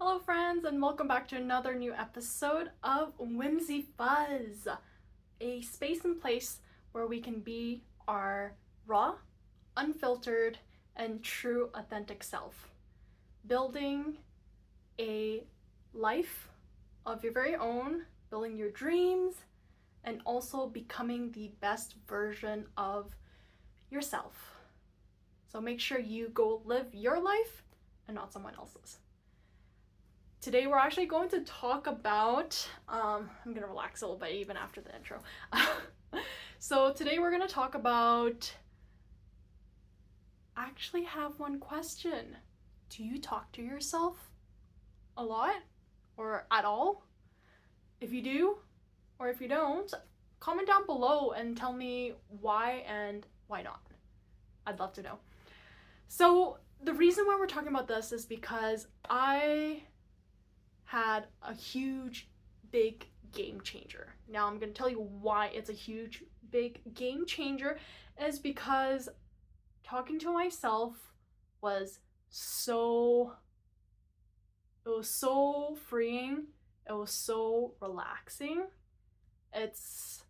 Hello friends, and welcome back to another new episode of Whimsy Fuzz, a space and place where we can be our raw, unfiltered, and true authentic self, building a life of your very own, building your dreams, and also becoming the best version of yourself. So make sure you go live your life and not someone else's. Today we're actually going to talk about, I'm going to relax a little bit even after the intro. So today we're going to talk about, I actually have one question. Do you talk to yourself a lot or at all? If you do, or if you don't, comment down below and tell me why and why not. I'd love to know. So the reason why we're talking about this is because I had a huge, big game changer. Now I'm going to tell you why it's a huge, big game changer is because talking to myself was so freeing. It was so relaxing. It's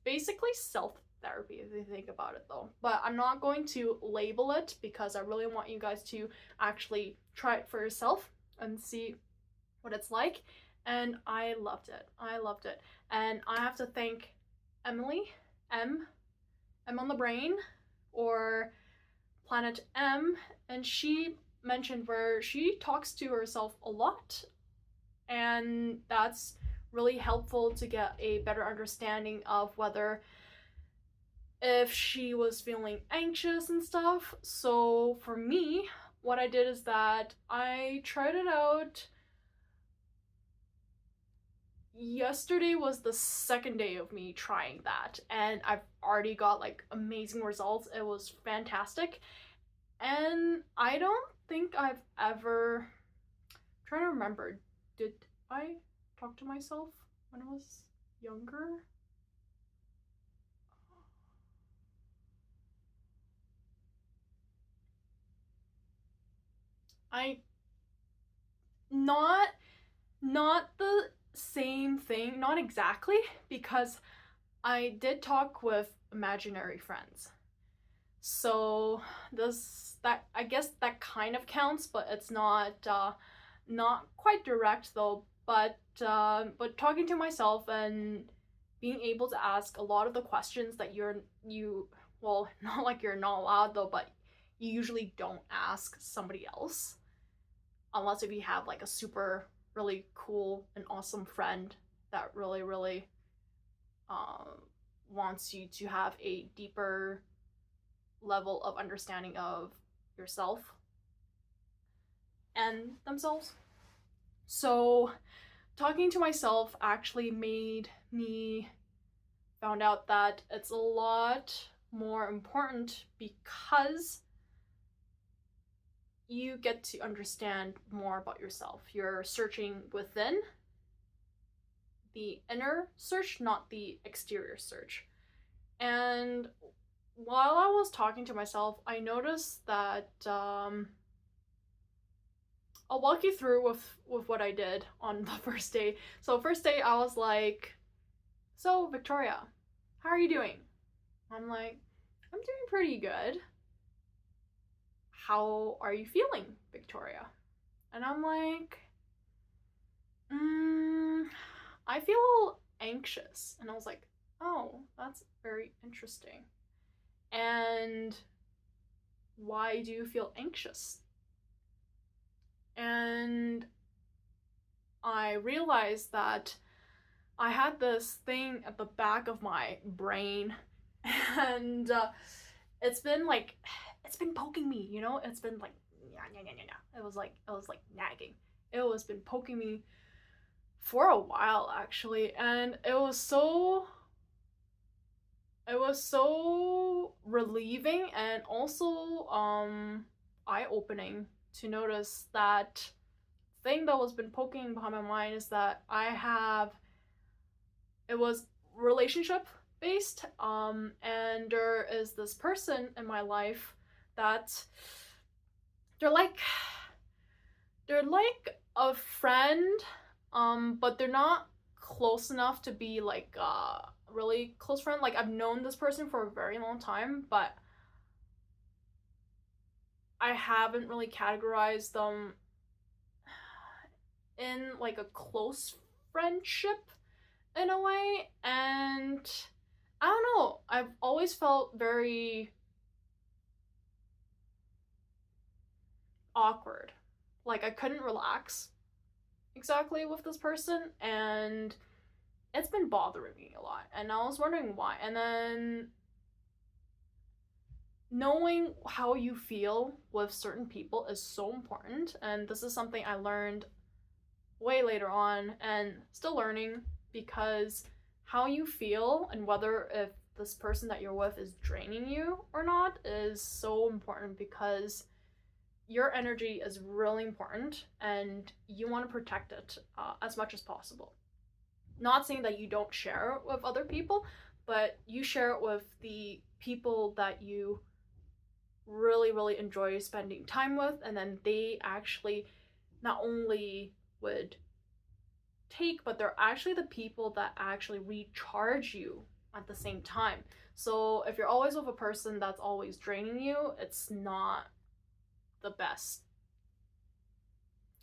basically self-therapy if you think about it though. But I'm not going to label it because I really want you guys to actually try it for yourself and see what it's like, and I loved it. And I have to thank Emily M on the Brain, or Planet M, and she mentioned where she talks to herself a lot, and that's really helpful to get a better understanding of whether if she was feeling anxious and stuff. So for me, what I did is that I tried it out. Yesterday was the second day of me trying that, and I've already got like amazing results. It was fantastic, and I don't think I've ever, I'm trying to remember, did I talk to myself when I was younger? I not the same thing, not exactly, because I did talk with imaginary friends. So I guess that kind of counts, but it's not quite direct though. But talking to myself and being able to ask a lot of the questions that well, not like you're not allowed though, but you usually don't ask somebody else unless if you have like a super really cool and awesome friend that really wants you to have a deeper level of understanding of yourself and themselves. So talking to myself actually made me found out that it's a lot more important because you get to understand more about yourself. You're searching within, the inner search, not the exterior search. And while I was talking to myself, I noticed that I'll walk you through with what I did on the first day. So first day I was like, so Victoria, how are you doing? I'm like, I'm doing pretty good. How are you feeling, Victoria? And I'm like, I feel anxious. And I was like, oh, that's very interesting. And why do you feel anxious? And I realized that I had this thing at the back of my brain, and it's been poking me, you know? It's been like, it was like nagging. It was been poking me for a while actually, and it was so relieving and also eye-opening to notice that thing that was been poking behind my mind is that it was relationship based, and there is this person in my life that they're like a a friend, but they're not close enough to be like a really close friend. Like, I've known this person for a very long time, but I haven't really categorized them in like a close friendship in a way. And I don't know, I've always felt very awkward. Like, I couldn't relax exactly with this person, and it's been bothering me a lot. And I was wondering why. And then knowing how you feel with certain people is so important. And this is something I learned way later on and still learning, because how you feel and whether if this person that you're with is draining you or not is so important, because your energy is really important and you want to protect it as much as possible. Not saying that you don't share it with other people, but you share it with the people that you really, really enjoy spending time with, and then they actually not only would take, but they're actually the people that actually recharge you at the same time. So if you're always with a person that's always draining you, it's not the best.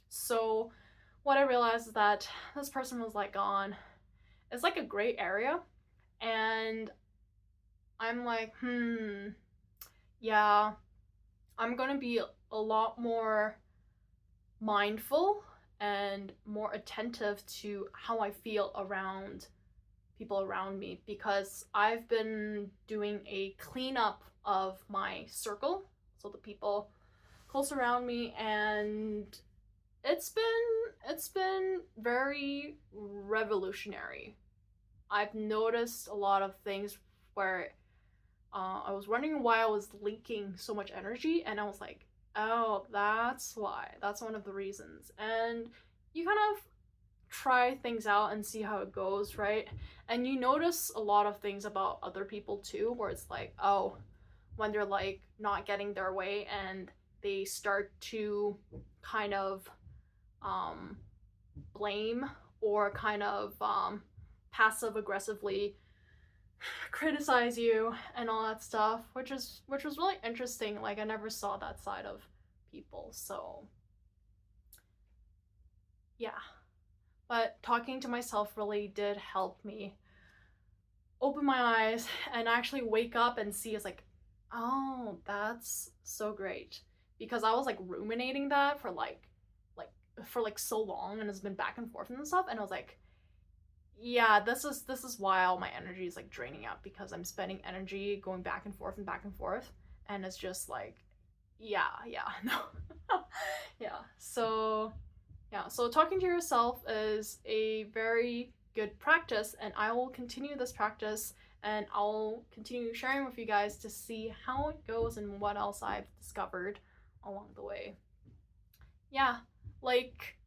So what I realized is that this person was like gone. It's like a gray area, and I'm like, yeah, I'm gonna be a lot more mindful and more attentive to how I feel around people around me, because I've been doing a cleanup of my circle, so the people close around me, and it's been very revolutionary. I've noticed a lot of things where I was wondering why I was leaking so much energy, and I was like, oh, that's why. That's one of the reasons. And you kind of try things out and see how it goes, right? And you notice a lot of things about other people too, where it's like, oh, when they're like not getting their way and they start to kind of blame or kind of passive aggressively criticize you and all that stuff, which was really interesting. Like, I never saw that side of people. So yeah, but talking to myself really did help me open my eyes and actually wake up and see, it's like, oh, that's so great, because I was like ruminating that for so long, and it's been back and forth and stuff, and I was like, yeah, this is why all my energy is like draining out, because I'm spending energy going back and forth and back and forth, and it's just like, yeah, no. So talking to yourself is a very good practice, and I will continue this practice, and I'll continue sharing with you guys to see how it goes and what else I've discovered along the way. Yeah, like,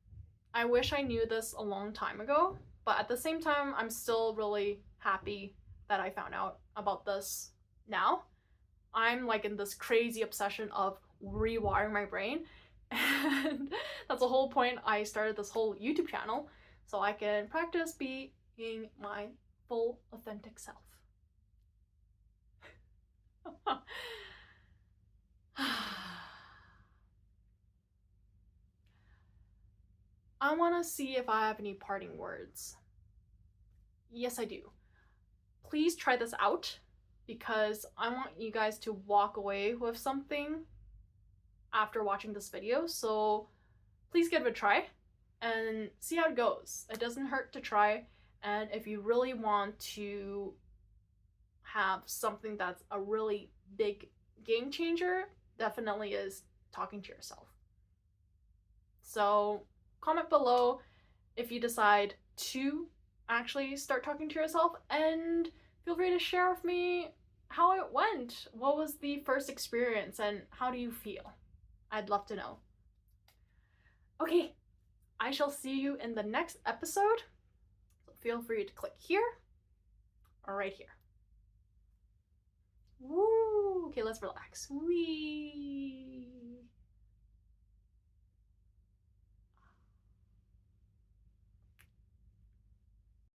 I wish I knew this a long time ago, but at the same time, I'm still really happy that I found out about this now. I'm like in this crazy obsession of rewiring my brain, and that's the whole point I started this whole YouTube channel, so I can practice being my full authentic self. I want to see if I have any parting words. Yes, I do. Please try this out, because I want you guys to walk away with something after watching this video. So please give it a try and see how it goes. It doesn't hurt to try. And if you really want to have something that's a really big game changer, definitely is talking to yourself. So comment below if you decide to actually start talking to yourself, and feel free to share with me how it went. What was the first experience and how do you feel? I'd love to know. Okay, I shall see you in the next episode. So feel free to click here or right here. Woo! Okay, let's relax. Wee.